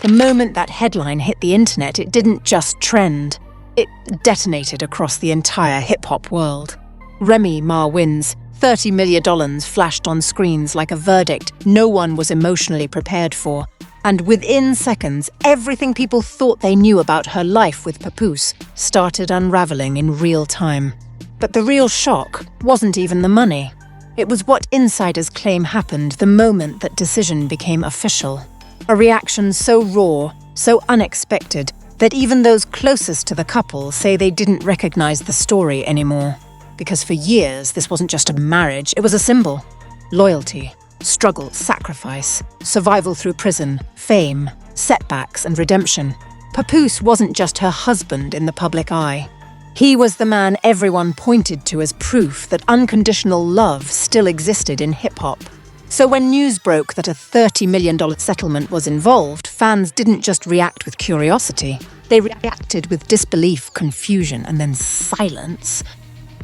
The moment that headline hit the internet, it didn't just trend. It detonated across the entire hip-hop world. Remy Ma wins. $30 million flashed on screens like a verdict no one was emotionally prepared for. And within seconds, everything people thought they knew about her life with Papoose started unraveling in real time. But the real shock wasn't even the money. It was what insiders claim happened the moment that decision became official. A reaction so raw, so unexpected, that even those closest to the couple say they didn't recognize the story anymore. Because for years, this wasn't just a marriage, it was a symbol. Loyalty, struggle, sacrifice, survival through prison, fame, setbacks and redemption. Papoose wasn't just her husband in the public eye. He was the man everyone pointed to as proof that unconditional love still existed in hip-hop. So when news broke that a $30 million settlement was involved, fans didn't just react with curiosity. They reacted with disbelief, confusion, and then silence.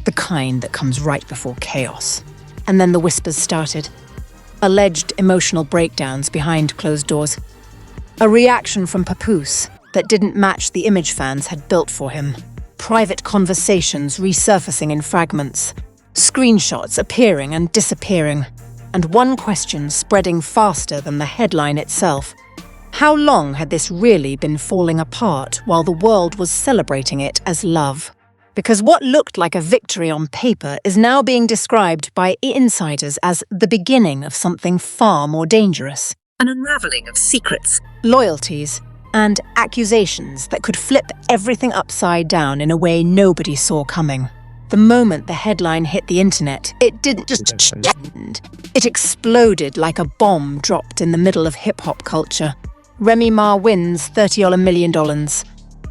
The kind that comes right before chaos. And then the whispers started. Alleged emotional breakdowns behind closed doors. A reaction from Papoose that didn't match the image fans had built for him. Private conversations resurfacing in fragments. Screenshots appearing and disappearing. And one question spreading faster than the headline itself. How long had this really been falling apart while the world was celebrating it as love? Because what looked like a victory on paper is now being described by insiders as the beginning of something far more dangerous. An unraveling of secrets, loyalties, and accusations that could flip everything upside down in a way nobody saw coming. The moment the headline hit the internet, it didn't just end. It exploded like a bomb dropped in the middle of hip-hop culture. Remy Ma wins $30 million.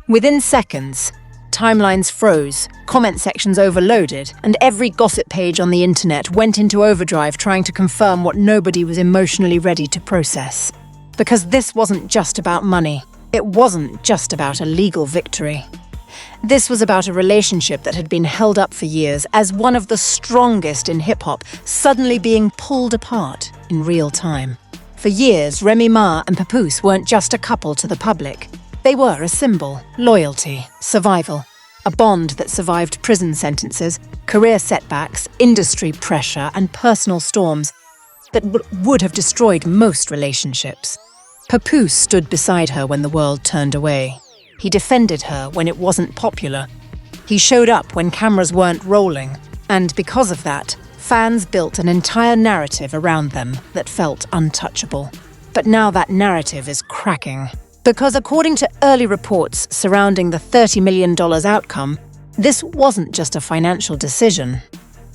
Within seconds, timelines froze, comment sections overloaded, and every gossip page on the internet went into overdrive trying to confirm what nobody was emotionally ready to process. Because this wasn't just about money. It wasn't just about a legal victory. This was about a relationship that had been held up for years as one of the strongest in hip-hop, suddenly being pulled apart in real time. For years, Remy Ma and Papoose weren't just a couple to the public. They were a symbol, loyalty, survival, a bond that survived prison sentences, career setbacks, industry pressure, and personal storms that would have destroyed most relationships. Papoose stood beside her when the world turned away. He defended her when it wasn't popular. He showed up when cameras weren't rolling, and because of that, fans built an entire narrative around them that felt untouchable. But now that narrative is cracking. Because according to early reports surrounding the $30 million outcome, this wasn't just a financial decision.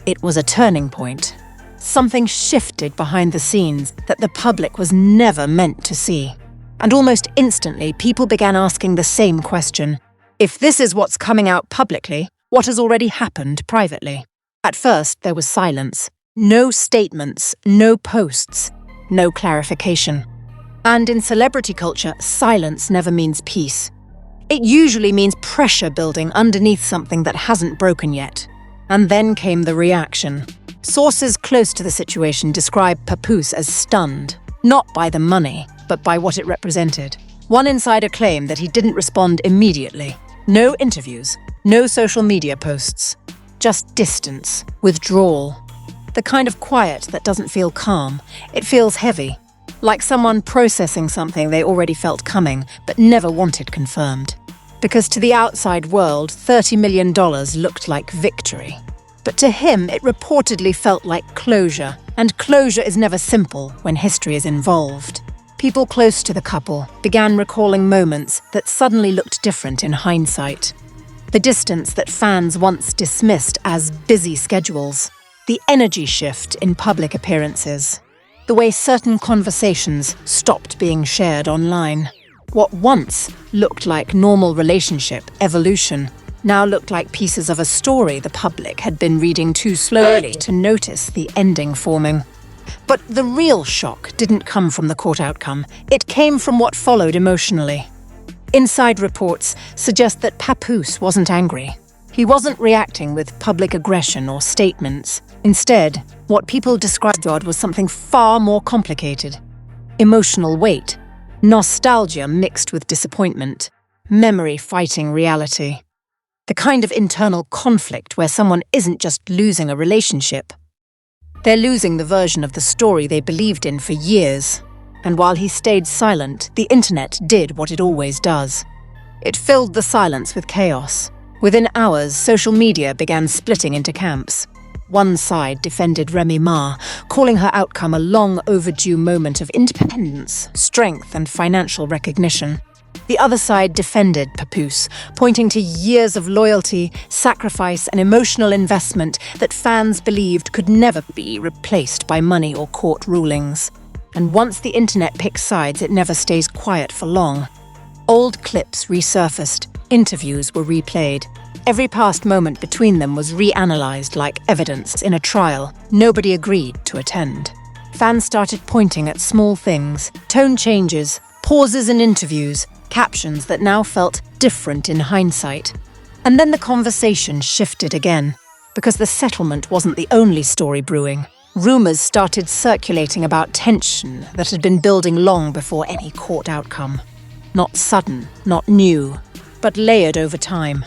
It was a turning point. Something shifted behind the scenes that the public was never meant to see. And almost instantly, people began asking the same question. If this is what's coming out publicly, what has already happened privately? At first, there was silence. No statements, no posts, no clarification. And in celebrity culture, silence never means peace. It usually means pressure building underneath something that hasn't broken yet. And then came the reaction. Sources close to the situation describe Papoose as stunned, not by the money, but by what it represented. One insider claimed that he didn't respond immediately. No interviews, no social media posts. Just distance, withdrawal. The kind of quiet that doesn't feel calm. It feels heavy. Like someone processing something they already felt coming, but never wanted confirmed. Because to the outside world, $30 million looked like victory. But to him, it reportedly felt like closure. And closure is never simple when history is involved. People close to the couple began recalling moments that suddenly looked different in hindsight. The distance that fans once dismissed as busy schedules. The energy shift in public appearances. The way certain conversations stopped being shared online. What once looked like normal relationship evolution now looked like pieces of a story the public had been reading too slowly to notice the ending forming. But the real shock didn't come from the court outcome. It came from what followed emotionally. Inside reports suggest that Papoose wasn't angry. He wasn't reacting with public aggression or statements. Instead, what people described was something far more complicated. Emotional weight. Nostalgia mixed with disappointment, memory fighting reality. The kind of internal conflict where someone isn't just losing a relationship. They're losing the version of the story they believed in for years. And while he stayed silent, the internet did what it always does. It filled the silence with chaos. Within hours, social media began splitting into camps. One side defended Remy Ma, calling her outcome a long overdue moment of independence, strength, and financial recognition. The other side defended Papoose, pointing to years of loyalty, sacrifice, and emotional investment that fans believed could never be replaced by money or court rulings. And once the internet picks sides, it never stays quiet for long. Old clips resurfaced, interviews were replayed. Every past moment between them was reanalyzed like evidence in a trial nobody agreed to attend. Fans started pointing at small things, tone changes, pauses in interviews, captions that now felt different in hindsight. And then the conversation shifted again, because the settlement wasn't the only story brewing. Rumors started circulating about tension that had been building long before any court outcome. Not sudden, not new, but layered over time.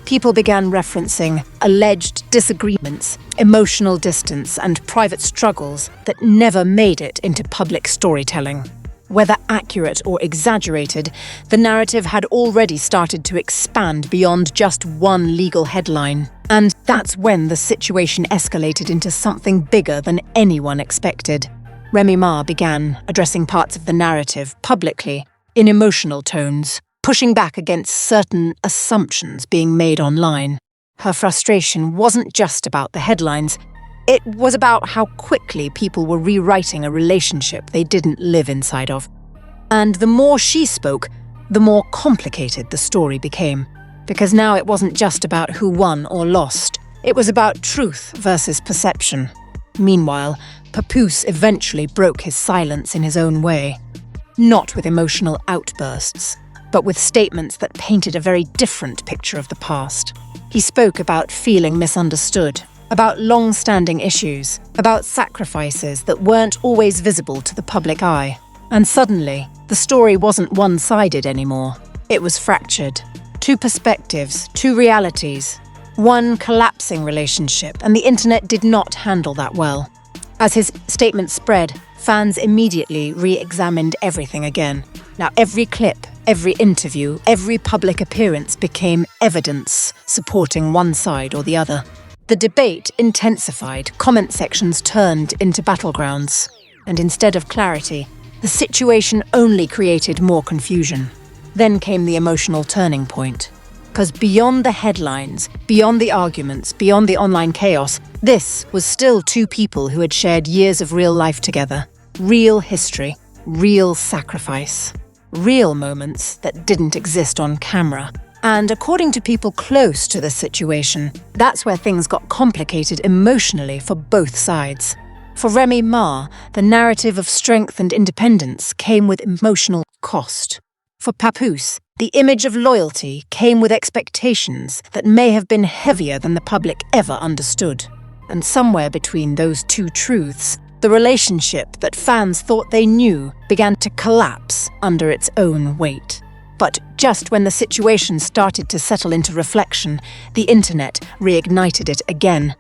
People began referencing alleged disagreements, emotional distance, and private struggles that never made it into public storytelling. Whether accurate or exaggerated, the narrative had already started to expand beyond just one legal headline. And that's when the situation escalated into something bigger than anyone expected. Remy Ma began addressing parts of the narrative publicly, in emotional tones, pushing back against certain assumptions being made online. Her frustration wasn't just about the headlines, it was about how quickly people were rewriting a relationship they didn't live inside of. And the more she spoke, the more complicated the story became. Because now it wasn't just about who won or lost. It was about truth versus perception. Meanwhile, Papoose eventually broke his silence in his own way. Not with emotional outbursts, but with statements that painted a very different picture of the past. He spoke about feeling misunderstood, about long-standing issues, about sacrifices that weren't always visible to the public eye. And suddenly, the story wasn't one-sided anymore. It was fractured. Two perspectives, two realities, one collapsing relationship, and the internet did not handle that well. As his statement spread, fans immediately re-examined everything again. Now every clip, every interview, every public appearance became evidence supporting one side or the other. The debate intensified, comment sections turned into battlegrounds, and instead of clarity, the situation only created more confusion. Then came the emotional turning point. Because beyond the headlines, beyond the arguments, beyond the online chaos, this was still two people who had shared years of real life together. Real history, real sacrifice, real moments that didn't exist on camera. And according to people close to the situation, that's where things got complicated emotionally for both sides. For Remy Ma, the narrative of strength and independence came with emotional cost. For Papoose, the image of loyalty came with expectations that may have been heavier than the public ever understood. And somewhere between those two truths, the relationship that fans thought they knew began to collapse under its own weight. But just when the situation started to settle into reflection, the internet reignited it again.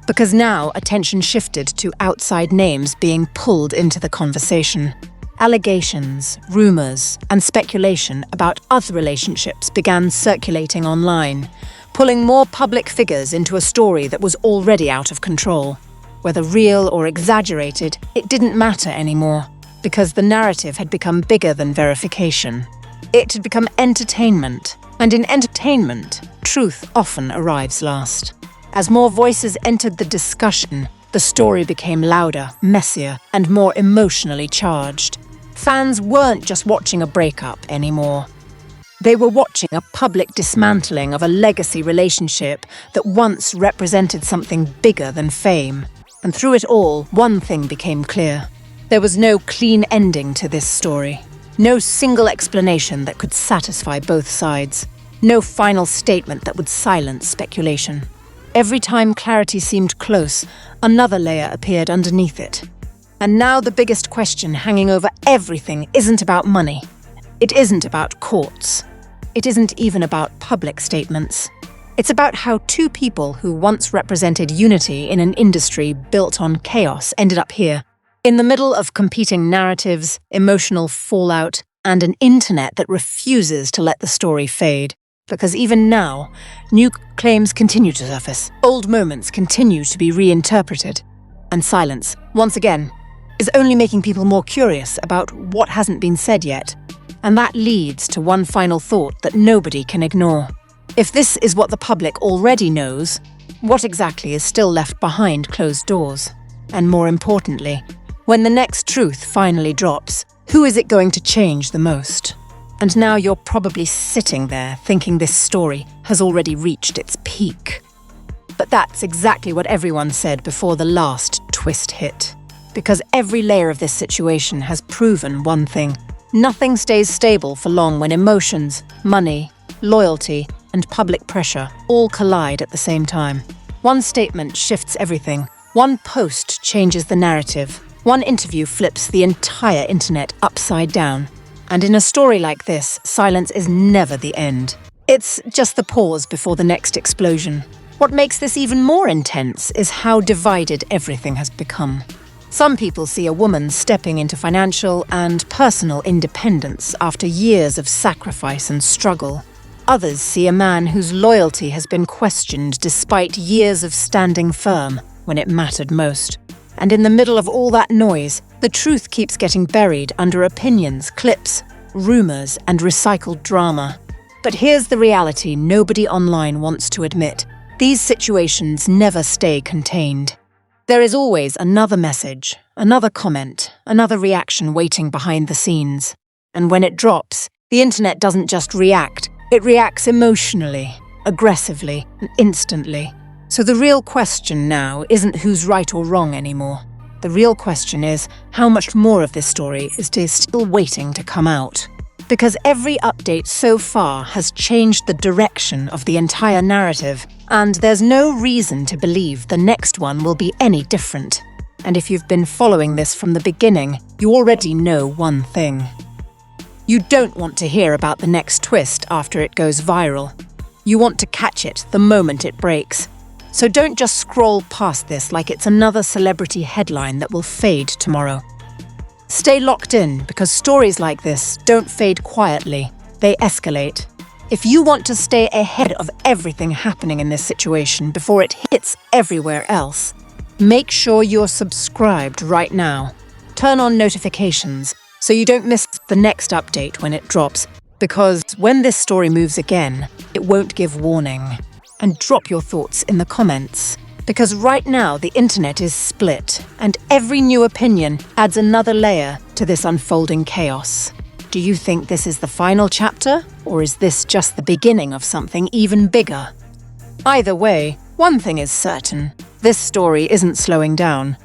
Because now attention shifted to outside names being pulled into the conversation. Allegations, rumors, and speculation about other relationships began circulating online, pulling more public figures into a story that was already out of control. Whether real or exaggerated, it didn't matter anymore, because the narrative had become bigger than verification. It had become entertainment, and in entertainment, truth often arrives last. As more voices entered the discussion, the story became louder, messier, and more emotionally charged. Fans weren't just watching a breakup anymore. They were watching a public dismantling of a legacy relationship that once represented something bigger than fame. And through it all, one thing became clear. There was no clean ending to this story. No single explanation that could satisfy both sides. No final statement that would silence speculation. Every time clarity seemed close, another layer appeared underneath it. And now the biggest question hanging over everything isn't about money. It isn't about courts. It isn't even about public statements. It's about how two people who once represented unity in an industry built on chaos ended up here, in the middle of competing narratives, emotional fallout, and an internet that refuses to let the story fade. Because even now, new claims continue to surface, old moments continue to be reinterpreted, and silence, once again, is only making people more curious about what hasn't been said yet. And that leads to one final thought that nobody can ignore. If this is what the public already knows, what exactly is still left behind closed doors? And more importantly, when the next truth finally drops, who is it going to change the most? And now you're probably sitting there thinking this story has already reached its peak. But that's exactly what everyone said before the last twist hit. Because every layer of this situation has proven one thing. Nothing stays stable for long when emotions, money, loyalty, and public pressure all collide at the same time. One statement shifts everything. One post changes the narrative. One interview flips the entire internet upside down. And in a story like this, silence is never the end. It's just the pause before the next explosion. What makes this even more intense is how divided everything has become. Some people see a woman stepping into financial and personal independence after years of sacrifice and struggle. Others see a man whose loyalty has been questioned despite years of standing firm when it mattered most. And in the middle of all that noise, the truth keeps getting buried under opinions, clips, rumors, and recycled drama. But here's the reality nobody online wants to admit. These situations never stay contained. There is always another message, another comment, another reaction waiting behind the scenes. And when it drops, the internet doesn't just react. It reacts emotionally, aggressively, and instantly. So the real question now isn't who's right or wrong anymore. The real question is how much more of this story is still waiting to come out. Because every update so far has changed the direction of the entire narrative, and there's no reason to believe the next one will be any different. And if you've been following this from the beginning, you already know one thing. You don't want to hear about the next twist after it goes viral. You want to catch it the moment it breaks. So don't just scroll past this like it's another celebrity headline that will fade tomorrow. Stay locked in because stories like this don't fade quietly, they escalate. If you want to stay ahead of everything happening in this situation before it hits everywhere else, make sure you're subscribed right now. Turn on notifications so you don't miss the next update when it drops, because when this story moves again, it won't give warning. And drop your thoughts in the comments. Because right now the internet is split, and every new opinion adds another layer to this unfolding chaos. Do you think this is the final chapter, or is this just the beginning of something even bigger? Either way, one thing is certain. This story isn't slowing down.